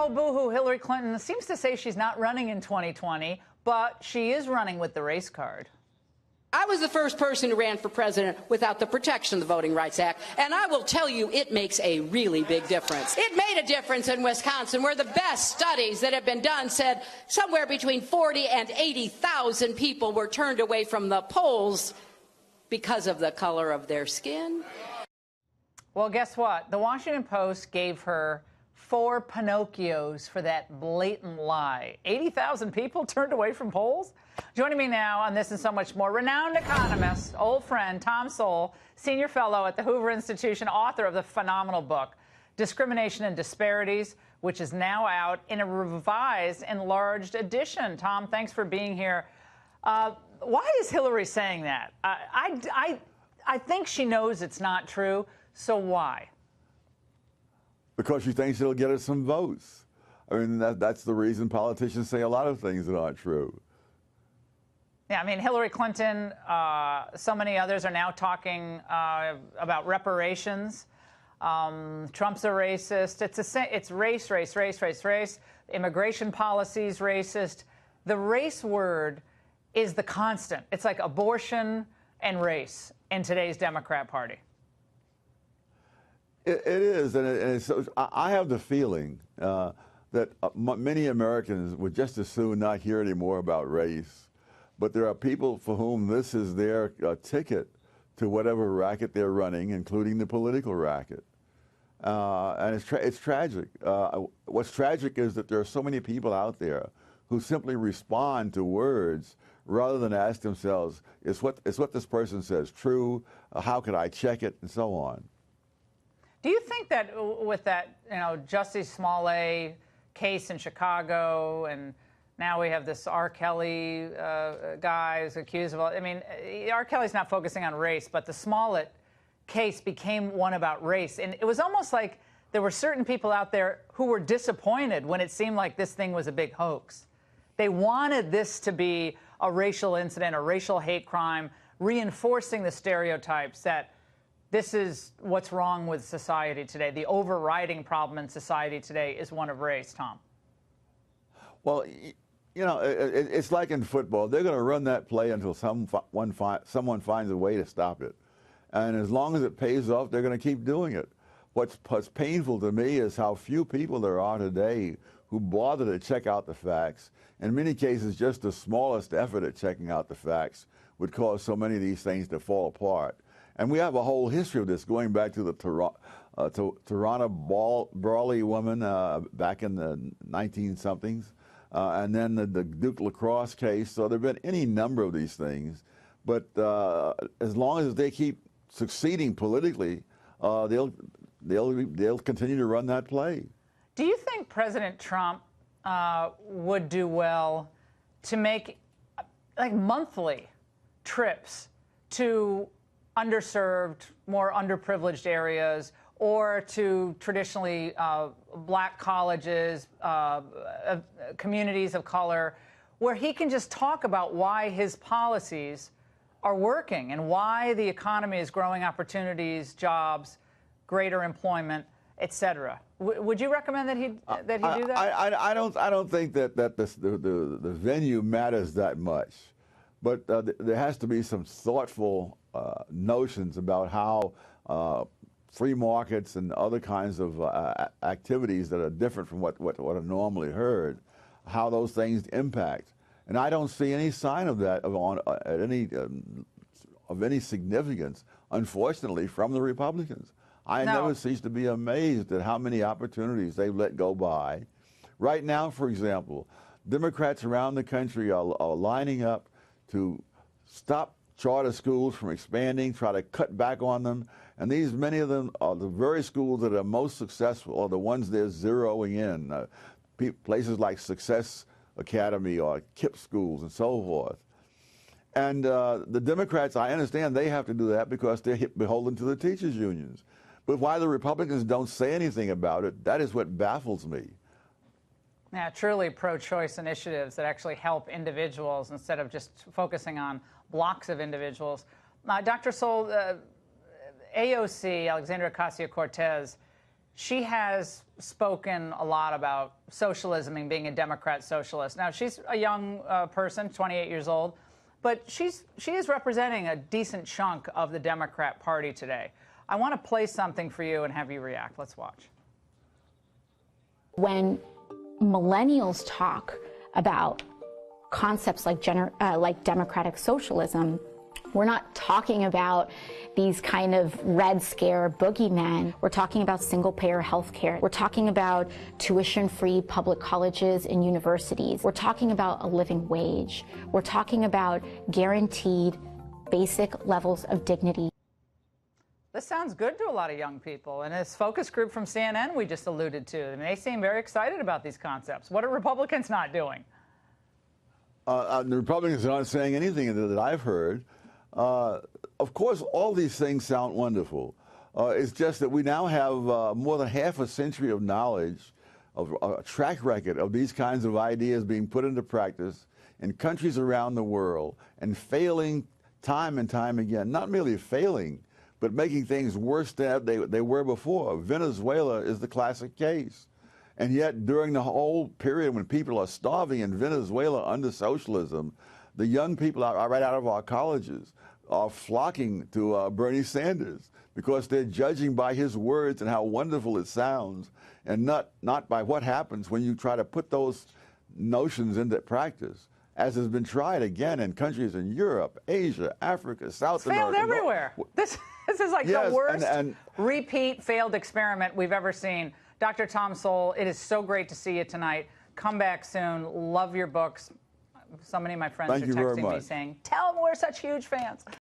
oh, boo-hoo, Hillary Clinton seems to say she's not running in 2020, but she is running with the race card. I was the first person who ran for president without the protection of the Voting Rights Act, and I will tell you it makes a really big difference. It made a difference in Wisconsin, where the best studies that have been done said somewhere between 40 and 80,000 people were turned away from the polls because of the color of their skin. Well, guess what? The Washington Post gave her 4 Pinocchios for that blatant lie. 80,000 people turned away from polls? Joining me now on this and so much more, renowned economist, old friend, Tom Sowell, senior fellow at the Hoover Institution, author of the phenomenal book, Discrimination and Disparities, which is now out in a revised, enlarged edition. Tom, thanks for being here. Why is Hillary saying that? I think she knows it's not true, so why? Because she thinks it'll get her some votes. I mean, that's the reason politicians say a lot of things that aren't true. Yeah, I mean, Hillary Clinton, so many others are now talking about reparations. Trump's a racist. It's race. Immigration policies racist. The race word is the constant. It's like abortion and race in today's Democrat Party. It is, and I have the feeling that many Americans would just as soon not hear any more about race. But there are people for whom this is their ticket to whatever racket they're running, including the political racket. And it's tragic. What's tragic is that there are so many people out there who simply respond to words rather than ask themselves, is what this person says true? How could I check it? And so on. Do you think that with that, Justice Smollett case in Chicago, and now we have this R. Kelly guy who's accused of, R. Kelly's not focusing on race, but the Smollett case became one about race. And it was almost like there were certain people out there who were disappointed when it seemed like this thing was a big hoax. They wanted this to be a racial incident, a racial hate crime, reinforcing the stereotypes that this is what's wrong with society today. The overriding problem in society today is one of race, Tom. Well, it's like in football. They're going to run that play until someone finds a way to stop it. And as long as it pays off, they're going to keep doing it. What's painful to me is how few people there are today who bother to check out the facts. In many cases, just the smallest effort at checking out the facts would cause so many of these things to fall apart. And we have a whole history of this going back to the Toronto Brawley woman back in the 19-somethings, and then the Duke lacrosse case. So there have been any number of these things. But as long as they keep succeeding politically, they'll continue to run that play. Do you think President Trump would do well to make monthly trips to underserved, more underprivileged areas, or to traditionally black colleges, communities of color, where he can just talk about why his policies are working and why the economy is growing opportunities, jobs, greater employment, etc. Would you recommend that he do that? I don't think that the venue matters that much, but there has to be some thoughtful notions about how free markets and other kinds of activities that are different from what are normally heard, how those things impact. And I don't see any sign of that of any significance, unfortunately, from the Republicans. I never cease to be amazed at how many opportunities they've let go by. Right now, for example, Democrats around the country are lining up to stop charter schools from expanding, try to cut back on them. And many of them are the very schools that are most successful, are the ones they're zeroing in. Places like Success Academy or KIPP schools and so forth. And the Democrats, I understand they have to do that because they're beholden to the teachers' unions. But why the Republicans don't say anything about it, that is what baffles me. Yeah, truly pro-choice initiatives that actually help individuals instead of just focusing on blocks of individuals. Dr. Sowell, AOC, Alexandria Ocasio-Cortez, she has spoken a lot about socialism and being a Democrat socialist. Now, she's a young person, 28 years old, but she is representing a decent chunk of the Democrat Party today. I want to play something for you and have you react. Let's watch. When millennials talk about concepts like democratic socialism, we're not talking about these kind of Red Scare boogeymen. We're talking about single-payer health care. We're talking about tuition-free public colleges and universities. We're talking about a living wage. We're talking about guaranteed basic levels of dignity. This sounds good to a lot of young people. And this focus group from CNN we just alluded to, I mean, they seem very excited about these concepts. What are Republicans not doing? The Republicans are not saying anything that I've heard. Of course, all these things sound wonderful. It's just that we now have more than half a century of knowledge, of a track record of these kinds of ideas being put into practice in countries around the world and failing time and time again. Not merely failing, but making things worse than they were before. Venezuela is the classic case. And yet, during the whole period when people are starving in Venezuela under socialism, the young people right out of our colleges are flocking to Bernie Sanders because they're judging by his words and how wonderful it sounds, and not by what happens when you try to put those notions into practice, as has been tried again in countries in Europe, Asia, Africa, South America. Failed everywhere. This is like yes, the worst and repeat failed experiment we've ever seen. Dr. Tom Sowell, it is so great to see you tonight. Come back soon. Love your books. So many of my friends are texting me saying, tell them we're such huge fans.